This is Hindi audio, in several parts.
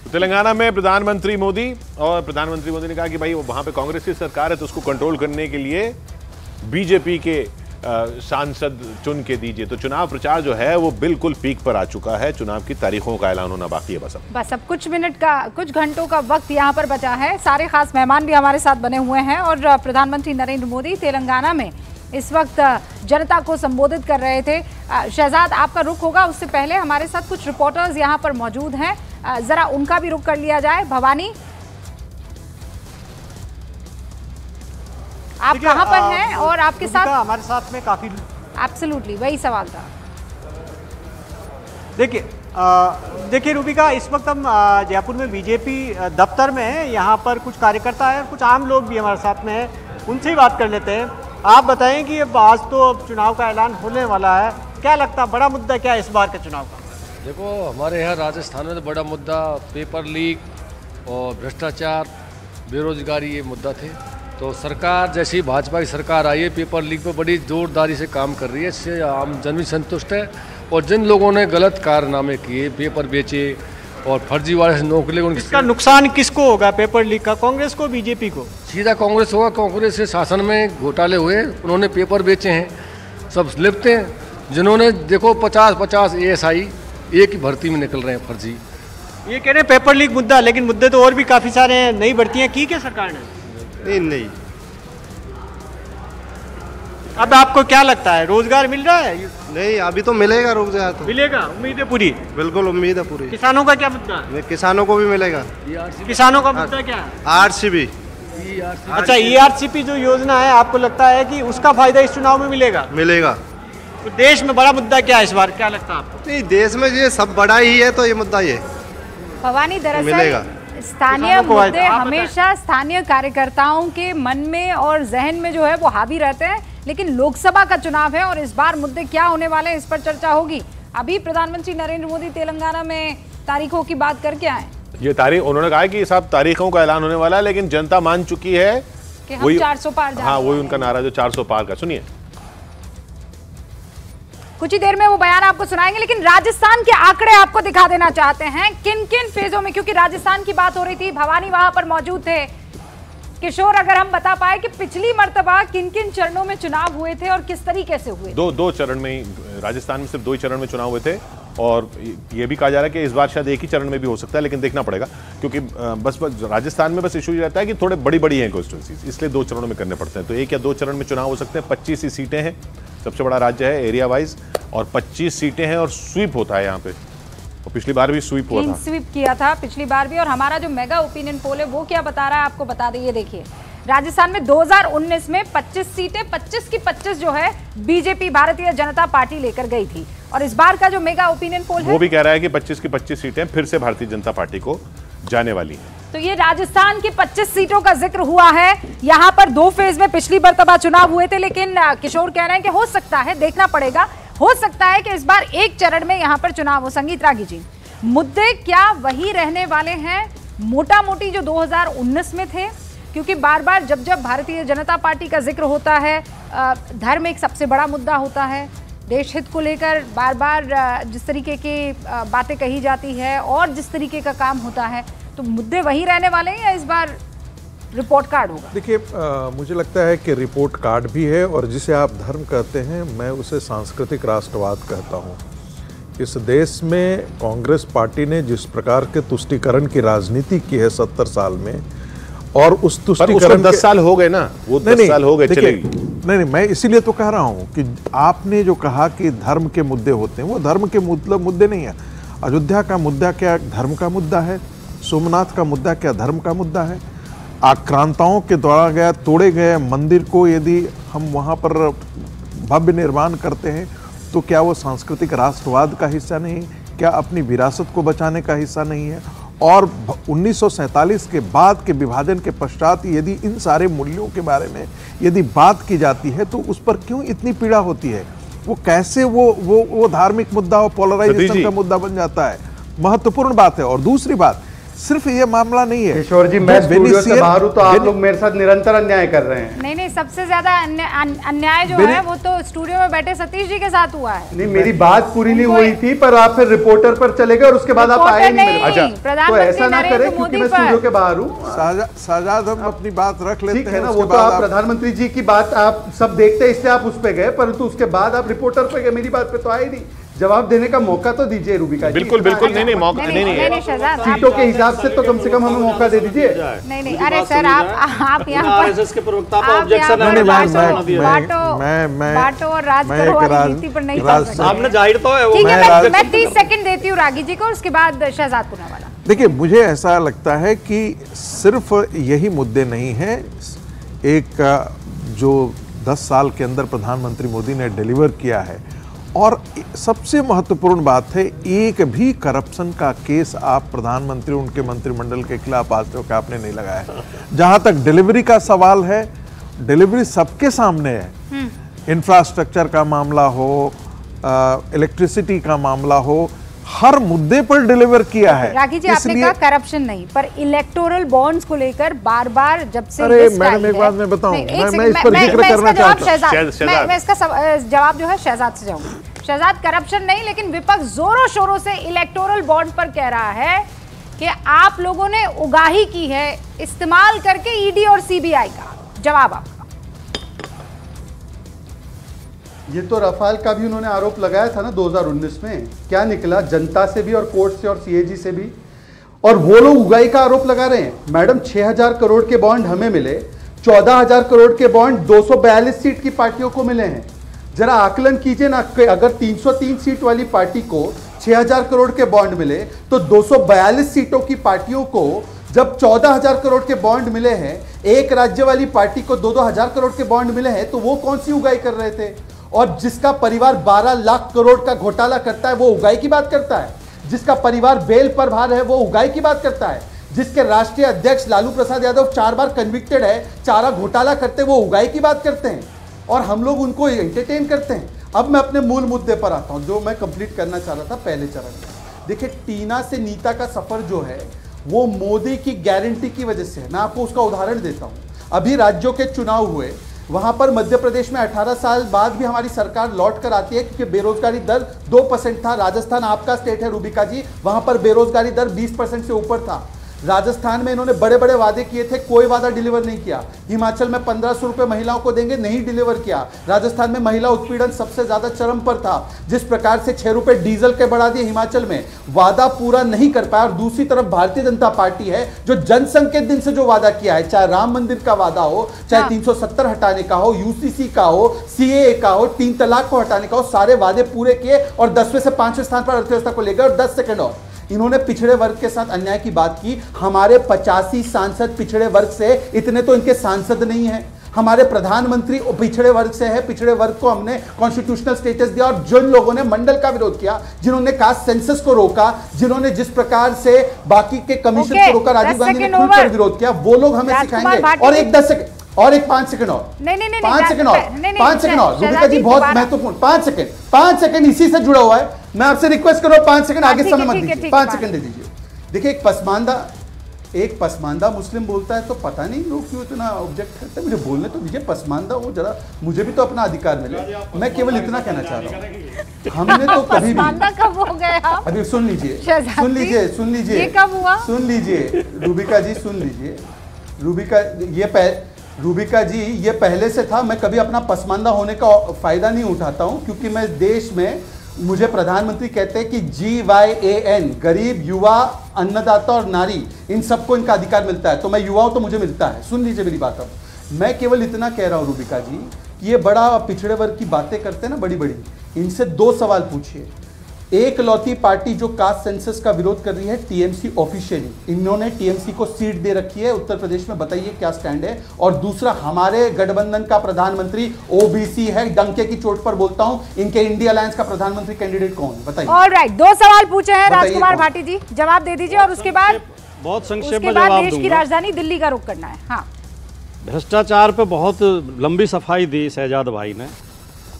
तेलंगाना में प्रधानमंत्री मोदी ने कहा कि भाई वहां पे कांग्रेस की सरकार है तो उसको कंट्रोल करने के लिए बीजेपी के सांसद चुन के दीजिए। तो चुनाव प्रचार जो है वो बिल्कुल पीक पर आ चुका है। चुनाव की तारीखों का ऐलान होना बाकी है। बस अब कुछ घंटों का वक्त यहाँ पर बचा है। सारे खास मेहमान भी हमारे साथ बने हुए हैं और प्रधानमंत्री नरेंद्र मोदी तेलंगाना में इस वक्त जनता को संबोधित कर रहे थे। शहजाद, आपका रुख होगा, उससे पहले हमारे साथ कुछ रिपोर्टर्स यहाँ पर मौजूद हैं, जरा उनका भी रुख कर लिया जाए। भवानी, आप कहां पर हैं और आपके साथ हमारे साथ में काफी एब्सोल्युटली वही सवाल था। देखिए रूबिका, इस वक्त हम जयपुर में बीजेपी दफ्तर में हैं। यहाँ पर कुछ कार्यकर्ता हैं, कुछ आम लोग भी हमारे साथ में हैं, उनसे ही बात कर लेते हैं। आप बताएं कि आज तो चुनाव का ऐलान होने वाला है, क्या लगता है बड़ा मुद्दा क्या है इस बार के चुनाव का? देखो, हमारे यहाँ राजस्थान में तो बड़ा मुद्दा पेपर लीक और भ्रष्टाचार, बेरोजगारी ये मुद्दा थे। तो सरकार जैसी भाजपा की सरकार आई है, पेपर लीक पे बड़ी जोरदारी से काम कर रही है। इससे आम जन भी संतुष्ट है। और जिन लोगों ने गलत कारनामे किए, पेपर बेचे और फर्जी वाले से नौकरी, इसका नुकसान किसको होगा? पेपर लीक का कांग्रेस को, बीजेपी को? सीधा कांग्रेस होगा। कांग्रेस के शासन में घोटाले हुए, उन्होंने पेपर बेचे हैं, सब लिपते हैं। जिन्होंने देखो 50-50 ASI एक ही भर्ती में निकल रहे हैं फर्जी। ये कह रहे हैं पेपर लीक मुद्दा, लेकिन मुद्दे तो और भी काफी सारे हैं। नई भर्तियां की क्या सरकार ने? नहीं। अब आपको क्या लगता है, रोजगार मिल रहा है? नहीं, अभी तो मिलेगा रोजगार, तो मिलेगा, उम्मीद है पूरी? बिल्कुल उम्मीद है पूरी। किसानों का क्या मुद्दा? किसानों को भी मिलेगा। किसानों का मुद्दा क्या है? RCB। अच्छा, ERCP जो योजना है, आपको लगता है कि उसका फायदा इस चुनाव में मिलेगा? मिलेगा। तो देश में बड़ा मुद्दा क्या है इस बार, क्या लगता है आपको? नहीं, देश में ये सब बड़ा ही है, तो ये मुद्दा ये भवानी, दरअसल मिलेगा। स्थानीय मुद्दे हमेशा स्थानीय कार्यकर्ताओं के मन में और जहन में जो है वो हावी रहते हैं, लेकिन लोकसभा का चुनाव है और इस बार मुद्दे क्या होने वाले हैं इस पर चर्चा होगी। अभी प्रधानमंत्री नरेंद्र मोदी तेलंगाना में तारीखों की बात करके आए। ये तारीख उन्होंने कहा कि सब तारीखों का ऐलान होने वाला है, लेकिन जनता मान चुकी है कि हम 400 पार जा रहे हैं। हाँ, वही उनका नारा जो 400 पार का। सुनिए, कुछ ही देर में वो बयान आपको सुनाएंगे, लेकिन राजस्थान के आंकड़े आपको दिखा देना चाहते हैं किन किन फेजों में, क्योंकि राजस्थान की बात हो रही थी। भवानी वहां पर मौजूद थे। किशोर, अगर हम बता पाए कि पिछली मर्तबा किन किन चरणों में चुनाव हुए थे और किस तरीके से हुए? दो चरण में ही, राजस्थान में सिर्फ 2 ही चरण में चुनाव हुए थे और ये भी कहा जा रहा है कि इस बार शायद एक ही चरण में भी हो सकता है, लेकिन देखना पड़ेगा, क्योंकि बस राजस्थान में बस इशू ये रहता है कि थोड़े बड़ी हैं कॉन्स्टिट्यूंसीज, इसलिए 2 चरणों में करने पड़ते हैं। तो 1 या 2 चरण में चुनाव हो सकते हैं। 25 ही सीटें हैं, सबसे बड़ा राज्य है एरिया वाइज, और 25 सीटें हैं और स्वीप होता है यहाँ पे। और पिछली बार भी स्वीप हुआ था, स्वीप किया था पिछली बार भी। और हमारा जो मेगा ओपिनियन पोल है वो क्या बता रहा है आपको बता दें। देखिए, राजस्थान में 2019 में 25 सीटें, 25 की 25 जो है बीजेपी भारतीय जनता पार्टी लेकर गई थी। और इस बार का जो मेगा ओपिनियन पोल है वो भी कह रहा है कि 25 की 25 सीटें फिर से भारतीय जनता पार्टी को जाने वाली है। तो ये राजस्थान की 25 सीटों का जिक्र हुआ है। यहाँ पर 2 फेज में पिछली मर्तबा चुनाव हुए थे, लेकिन किशोर कह रहे हैं कि हो सकता है, देखना पड़ेगा, हो सकता है कि इस बार एक चरण में यहाँ पर चुनाव हो। संगीत रागी जी, मुद्दे क्या वही रहने वाले हैं मोटा मोटी जो 2019 में थे? क्योंकि बार बार जब भारतीय जनता पार्टी का जिक्र होता है, धर्म एक सबसे बड़ा मुद्दा होता है। देश हित को लेकर बार बार जिस तरीके की बातें कही जाती है और जिस तरीके का काम होता है, तो मुद्दे वही रहने वाले हैं या इस बार रिपोर्ट कार्ड होगा? देखिए, मुझे लगता है कि रिपोर्ट कार्ड भी है, और जिसे आप धर्म कहते हैं मैं उसे सांस्कृतिक राष्ट्रवाद कहता हूँ। इस देश में कांग्रेस पार्टी ने जिस प्रकार के तुष्टीकरण की राजनीति की है 70 साल में, और उस तुष्टीकरण 10 साल हो गए ना, वो 10 साल हो गए, चलेगी। नहीं, मैं इसीलिए तो कह रहा हूँ कि आपने जो कहा कि धर्म के मुद्दे होते हैं, वो धर्म के मुद्दे नहीं है। अयोध्या का मुद्दा क्या धर्म का मुद्दा है? सोमनाथ का मुद्दा क्या धर्म का मुद्दा है? आक्रांताओं के द्वारा तोड़े गए मंदिर को यदि हम वहाँ पर भव्य निर्माण करते हैं तो क्या वो सांस्कृतिक राष्ट्रवाद का हिस्सा नहीं? क्या अपनी विरासत को बचाने का हिस्सा नहीं है? और 1947 के बाद के विभाजन के पश्चात यदि इन सारे मूल्यों के बारे में यदि बात की जाती है तो उस पर क्यों इतनी पीड़ा होती है? वो कैसे वो धार्मिक मुद्दा और पोलराइजेशन का मुद्दा बन जाता है? महत्वपूर्ण बात है। और दूसरी बात, सिर्फ ये मामला नहीं है। किशोर जी, मैं स्टूडियो से बाहर हूं तो आप लोग मेरे साथ निरंतर अन्याय कर रहे हैं। नहीं, सबसे ज्यादा अन्याय जो है वो तो स्टूडियो में बैठे सतीश जी के साथ हुआ है। नहीं, मेरी बात पूरी नहीं हुई थी, पर आप फिर रिपोर्टर पर चले गए और उसके बाद आप आए नहीं मेरे पास। तो ऐसा ना करें क्योंकि मैं स्टूडियो के बाहर हूँ। साजाद, हम अपनी बात रख लेते हैं ना, वो तो आप प्रधानमंत्री जी की बात आप सब देखते हैं इसलिए आप उस पे गए, परंतु उसके बाद आप रिपोर्टर पे गए, मेरी बात पे तो आए नहीं। जवाब देने का मौका तो दीजिए रूबिका जी। बिल्कुल नहीं मौका नहीं शहजाद, सीटों के हिसाब से तो कम से कम हमें मौका दे दीजिए। नहीं, अरे सर आप यहाँ पर आरएसएस के प्रवक्ता पर ऑब्जेक्शन बाटो और राज करो वाली नीति पर नहीं चल सकते। आपने जाहिर तो है वो। ठीक है, मैं 30 सेकंड देती हूँ रागी जी को, उसके बाद शहजाद पूनावाला। देखिए, मुझे ऐसा लगता है कि सिर्फ यही मुद्दे नहीं हैं। एक जो 10 साल के अंदर प्रधानमंत्री मोदी ने डिलीवर किया है, और सबसे महत्वपूर्ण बात है, एक भी करप्शन का केस आप प्रधानमंत्री उनके मंत्रिमंडल के खिलाफ आज तक आपने नहीं लगाया। जहां तक डिलीवरी का सवाल है, डिलीवरी सबके सामने है। इंफ्रास्ट्रक्चर का मामला हो, इलेक्ट्रिसिटी का मामला हो, हर मुद्दे पर डिलीवर किया है। रागी जी, आपने कहा करप्शन नहीं, पर इलेक्टोरल बॉन्ड्स को लेकर बार-बार जब से अरे मैडम, एक बात मैं बताऊं, मैं इस पर जिक्र करना चाहता हूं। मैं इसका जवाब जो है शहजाद से जाऊंगी। शहजाद, करप्शन नहीं, लेकिन विपक्ष जोरों शोरों से इलेक्टोरल बॉन्ड पर कह रहा है कि आप लोगों ने उगाही की है इस्तेमाल करके ईडी और सीबीआई का। जवाब आपका। ये तो रफाल का भी उन्होंने आरोप लगाया था ना 2019 में, क्या निकला? जनता से भी और कोर्ट से और सीएजी से भी, और वो लोग उगाही का आरोप लगा रहे हैं। मैडम, 6000 करोड़ के बॉन्ड हमें मिले, 14000 करोड़ के बॉन्ड 242 सीट की पार्टियों को मिले हैं। जरा आकलन कीजिए ना, अगर 303 सीट वाली पार्टी को 6000 करोड़ के बॉन्ड मिले तो 242 सीटों की पार्टियों को जब 14000 करोड़ के बॉन्ड मिले हैं, एक राज्य वाली पार्टी को 2-2 करोड़ के बॉन्ड मिले हैं, तो वो कौन सी उगाही कर रहे थे? और जिसका परिवार 12 लाख करोड़ का घोटाला करता है वो उगाही की बात करता है, जिसका परिवार बेल पर बाहर है वो उगाही की बात करता है, जिसके राष्ट्रीय अध्यक्ष लालू प्रसाद यादव 4 बार कन्विक्टेड है, चारा घोटाला करते वो उगाही की बात करते हैं, और हम लोग उनको एंटरटेन करते हैं। अब मैं अपने मूल मुद्दे पर आता हूं, जो मैं कंप्लीट करना चाह रहा था पहले चरण में। देखिए, टीना से नीता का सफर जो है वो मोदी की गारंटी की वजह से है। मैं आपको उसका उदाहरण देता हूं। अभी राज्यों के चुनाव हुए, वहां पर मध्य प्रदेश में 18 साल बाद भी हमारी सरकार लौट कर आती है, क्योंकि बेरोजगारी दर 2% था। राजस्थान आपका स्टेट है रूबिका जी, वहां पर बेरोजगारी दर 20% से ऊपर था। राजस्थान में इन्होंने बड़े बड़े वादे किए थे, कोई वादा डिलीवर नहीं किया। हिमाचल में 1500 रुपए महिलाओं को देंगे, नहीं डिलीवर किया। राजस्थान में महिला उत्पीड़न सबसे ज्यादा चरम पर था। जिस प्रकार से 6 रुपए डीजल के बढ़ा दिए हिमाचल में, वादा पूरा नहीं कर पाया। और दूसरी तरफ भारतीय जनता पार्टी है जो जनसंघ के दिन से जो वादा किया है, चाहे राम मंदिर का वादा हो, चाहे 370 हटाने का हो, यूसीसी का हो, सीएए का हो, 3 तलाक को हटाने का हो, सारे वादे पूरे किए और 10वें से 5वें स्थान पर अर्थव्यवस्था को लेकर। और 10 सेकंड और इन्होंने पिछड़े वर्ग के साथ अन्याय की बात की। हमारे 85 सांसद पिछड़े वर्ग से, इतने तो इनके सांसद नहीं है। हमारे प्रधानमंत्री पिछड़े वर्ग से है, पिछड़े वर्ग को हमने कॉन्स्टिट्यूशनल स्टेटस दिया। और जिन लोगों ने मंडल का विरोध किया, जिन्होंने कास्ट सेंसस को रोका, जिन्होंने जिस प्रकार से बाकी के कमीशन को रोका, राजीव गांधी ने खुलकर विरोध किया, वो लोग हमें सिखाएंगे। और एक 10 सेकंड और एक 5 सेकंड और, 5 सेकंड और, 5 सेकंड और रूबिका जी, बहुत महत्वपूर्ण 5 सेकंड इसी से जुड़ा हुआ है। मैं आपसे रिक्वेस्ट करो 5 सेकंड आगे समय मत दीजिए, 5 सेकंड दे दीजिए। देखिए, एक पसमानदा मुस्लिम बोलता है तो पता नहीं लोग क्यों इतना ऑब्जेक्ट करते हैं। मुझे बोलने तो दीजिए, पसमानदा हो जरा, मुझे भी तो अपना अधिकार मिले। मैं केवल इतना कहना चाह रहा हूँ, हमने तो कभी भी कब हो गया? अभी सुन लीजिए, ये कब हुआ? सुन लीजिए रूबिका जी, सुन लीजिए रूबिका जी, ये पहले से था। मैं कभी अपना पसमानदा होने का फायदा नहीं उठाता हूं, क्योंकि मैं देश में, मुझे प्रधानमंत्री कहते हैं कि GYAN, गरीब, युवा, अन्नदाता और नारी, इन सबको इनका अधिकार मिलता है। तो मैं युवा हूं तो मुझे मिलता है। सुन लीजिए मेरी बात। अब मैं केवल इतना कह रहा हूं रूबिका जी कि ये बड़ा पिछड़े वर्ग की बातें करते हैं ना बड़ी बड़ी, इनसे 2 सवाल पूछिए। एक लौती पार्टी जो कास्ट सेंसस का विरोध कर रही है, टीएमसी ऑफिशियली, इन्होंने टीएमसी को सीट दे रखी है उत्तर प्रदेश में, बताइए क्या स्टैंड है। और दूसरा, हमारे गठबंधन का प्रधानमंत्री ओबीसी है, डंके की चोट पर बोलता हूं। इनके इंडिया अलायंस का प्रधानमंत्री कैंडिडेट कौन है, बताइए। ऑलराइट, 2 सवाल पूछे हैं राजकुमार भाटी जी, जवाब दे दीजिए और उसके बाद बहुत संक्षेप में जवाब देश की राजधानी दिल्ली का रुख करना है। हाँ, भ्रष्टाचार पे बहुत लंबी सफाई दी शहजाद भाई ने।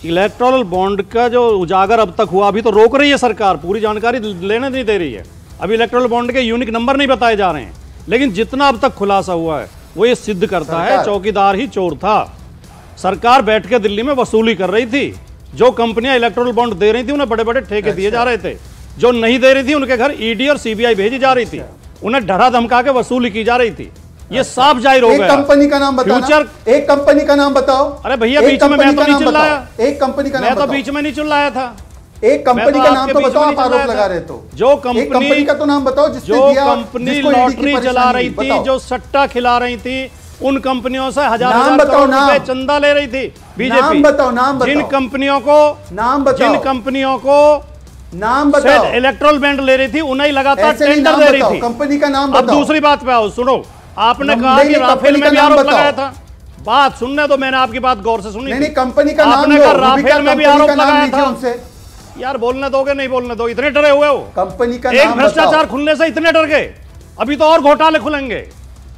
इलेक्टोरल बॉन्ड का जो उजागर अब तक हुआ, अभी तो रोक रही है सरकार, पूरी जानकारी लेने नहीं दे रही है। अभी इलेक्ट्रल बॉन्ड के यूनिक नंबर नहीं बताए जा रहे हैं, लेकिन जितना अब तक खुलासा हुआ है वो ये सिद्ध करता है चौकीदार ही चोर था। सरकार बैठ के दिल्ली में वसूली कर रही थी, जो कंपनियां इलेक्ट्रल बॉन्ड दे रही थी उन्हें बड़े बड़े ठेके दिए जा रहे थे, जो नहीं दे रही थी उनके घर ईडी और सीबीआई भेजी जा रही थी, उन्हें डरा धमका के वसूली की जा रही थी। ये साफ जाहिर हो गया। एक कंपनी का नाम बताओ, एक कंपनी का नाम बताओ। अरे भैया बीच में मैं तो नहीं चिल्लाया, एक कंपनी का नाम मैं तो बीच में नहीं चिल्लाया था। एक कंपनी का नाम तो बताओ, आप आरोप लगा रहे तो जो कंपनी का तो नाम बताओ जिसने जो दिया, कंपनी लॉटरी चला रही थी, जो सट्टा खिला रही थी, उन कंपनियों से हजार करोड़ रुपए चंदा ले रही थी बीजेपी। नाम बताओ, नाम बताओ। जिन कंपनियों को नाम बताओ, जिन कंपनियों को नाम बताओ, इलेक्ट्रल बॉन्ड ले रही थी उन्हें लगातार टेंडर दे रही थी। कंपनी का नाम बताओ। अब दूसरी बात पे आओ, सुनो। आपने कहा कि राफेल में भी आरोप लगाया था, बात सुनने दो, मैंने आपकी बात गौर से सुनी। नहीं, कंपनी का नाम आपने कहा राफेल में भी आरोप लगाया था उनसे। यार बोलने दोगे नहीं बोलने दो, इतने डरे हुए हो कंपनी का एक भ्रष्टाचार खुलने से इतने डर गए, अभी तो और घोटाले खुलेंगे।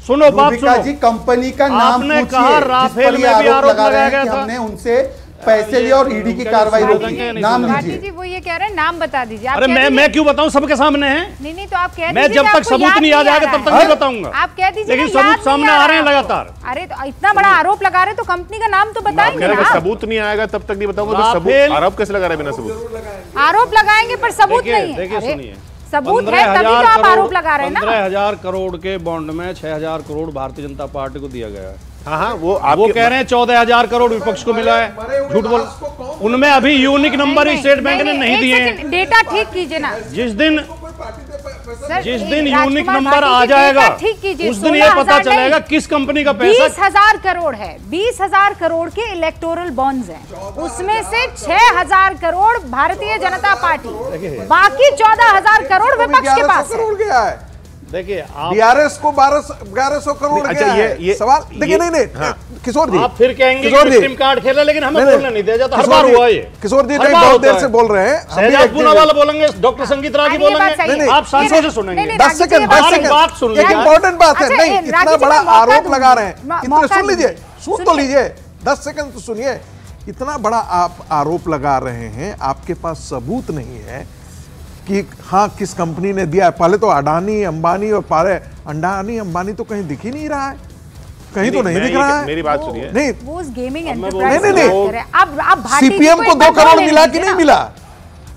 सुनो बात सुनो जी, कंपनी का नाम आपने कहा राफेल में भी आरोप लगाया गया था, हमने उनसे पैसे लिए और ईडी की कार्रवाई रोकी। नाम लीजिए जी, वो ये कह रहे हैं नाम बता दीजिए। अरे मैं क्यों बताऊं, सबके सामने है। नहीं तो आप कह दीजिए, मैं जब तक सबूत नहीं आ जाएगा तब तक नहीं बताऊंगा। आप कह दीजिए लेकिन सबूत सामने आ रहे हैं लगातार। अरे तो इतना बड़ा आरोप लगा रहे तो कंपनी का नाम तो बताएंगे ना। सबूत नहीं आएगा तब तक नहीं बताऊंगा, तो सबूत आरोप कैसे लगा रहे बिना सबूत? आरोप लगाएंगे पर सबूत नहीं है। देखिए सुनिए, सबूत है तभी तो आप आरोप लगा रहे हैं ना। 15,000 करोड़ के बॉन्ड में 6,000 करोड़ भारतीय जनता पार्टी को दिया गया है। हाँ, वो कह रहे हैं 14,000 करोड़ विपक्ष को मिला है, झूठ बोल। उनमें अभी यूनिक नंबर ही स्टेट बैंक ने नहीं दिए हैं। डेटा ठीक कीजिए ना। जिस दिन यूनिक नंबर आ जाएगा उस दिन ये पता चलेगा किस कंपनी का पैसा। 20,000 करोड़ है, 20,000 करोड़ के इलेक्टोरल बॉन्ड्स हैं, उसमें से 6,000 करोड़ भारतीय जनता पार्टी, बाकी 14,000 करोड़ विपक्ष के पास है। देखिए बीआरएस को 1200 करोड़ गया है। ये सवाल देखिए, नहीं किशोर जी, आप फिर कहेंगे कि सिम कार्ड खेला, लेकिन हमें बोलने नहीं दिया जाता। हर बार हुआ ये। किशोर जी बहुत देर से बोल रहे हैं, शहजाद पूनावाला बोलेंगे, डॉक्टर संगीत रागी बोलेंगे, आप सांसों से सुनेंगे। 10 सेकंड बात सुन लीजिए, इंपॉर्टेंट बात है। नहीं, इतना बड़ा आरोप लगा रहे हैं, इतना सुन लीजिए, सुन तो लीजिए, 10 सेकंड तो सुनिए। इतना बड़ा आप आरोप लगा रहे हैं, आपके पास सबूत नहीं है कि हाँ किस कंपनी ने दिया है। पहले तो अडानी अंबानी और अडानी अंबानी तो कहीं दिख ही नहीं रहा है, कहीं तो नहीं दिख रहा है। मेरी बात सुनिए, नहीं वो गेमिंग एंटरप्राइज नहीं, अब सीपीएम को 2 करोड़ मिला कि नहीं मिला?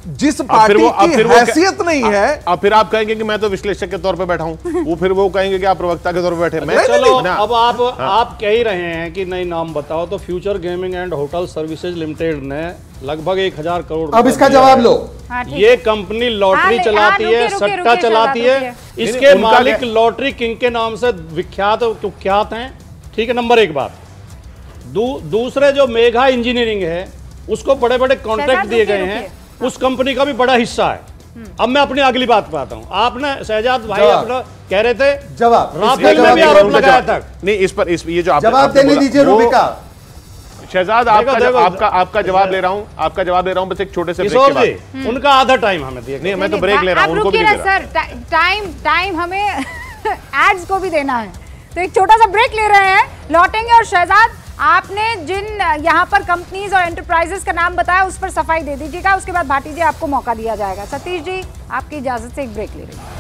जिस पार्टी की हैसियत नहीं है। अब फिर आप कहेंगे कि मैं तो विश्लेषक के तौर पे बैठा हूं, वो फिर वो कहेंगे कि आप प्रवक्ता के तौर पे बैठे। मैं चलो अब आप कह ही रहे हैं कि नहीं नाम बताओ, तो future gaming and hotel services limited ने लगभग 1,000 करोड़। अब इसका जवाब लो। ये कंपनी लॉटरी चलाती है, सट्टा चलाती है, इसके मालिक लॉटरी किंग के नाम से विख्यात कुख्यात हैं। ठीक है, नंबर 1 बात। दूसरे जो मेघा इंजीनियरिंग है उसको बड़े बड़े कॉन्ट्रैक्ट दिए गए हैं, उस कंपनी का भी बड़ा हिस्सा है। अब मैं अपनी अगली बात पे आता हूं। आपने शहजाद भाई अपना कह रहे थे जवाब राफेल में भी आरोप लगाया था। नहीं, इस पर ये जो जवाब देने दीजिए रूबिका। शहजाद आपका जवाब ले रहा हूं, आपका जवाब ले रहा हूं, बस एक छोटे से ब्रेक के बाद। उनका आधा टाइम हमें दिया। नहीं, मैं तो ब्रेक ले रहा हूं, उनको भी दे रहा हूं। टाइम हमें एड्स को भी देना है, तो एक छोटा सा ब्रेक ले रहे हैं, लौटेंगे। और शहजाद, आपने जिन यहाँ पर कंपनीज और एंटरप्राइजेस का नाम बताया उस पर सफाई दे दीजिएगा, उसके बाद भाटी जी आपको मौका दिया जाएगा। सतीश जी, आपकी इजाजत से एक ब्रेक ले रही हूँ।